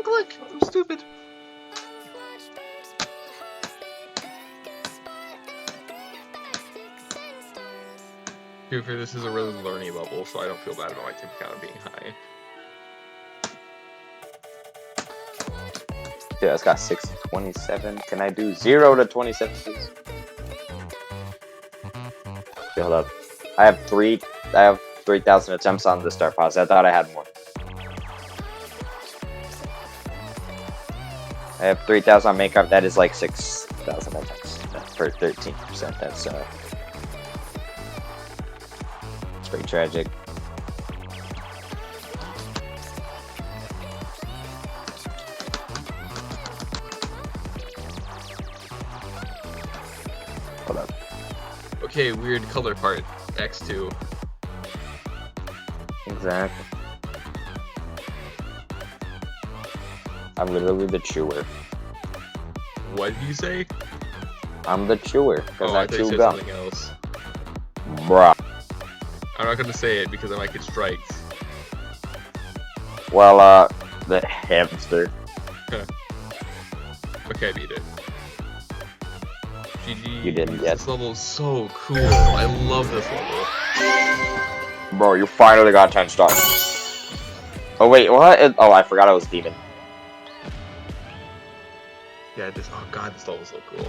click. I'm stupid. Dude, for this is a really learning level, so I don't feel bad about my tip count being high. Dude, it's got 6 to 27. Can I do 0 to 27, please? Okay, hold up. I have 3,000 attempts on the start pause. I thought I had more. I have 3,000 on makeup. That is like 6,000 attempts for 13%. That's it's pretty tragic. Hold up. Okay, weird color part. X2. Exactly. I'm literally the chewer. What did you say? I'm the chewer because I thought you chew said gum. something else. Bruh. I'm not gonna say it because I might get striked. Well, the hamster. Okay, I beat it. GG. You didn't yet. This level is so cool. I love this level. Bro, you finally got 10 stars. Oh wait, what? Oh, I forgot I was demon. Yeah, oh god, this level's so cool.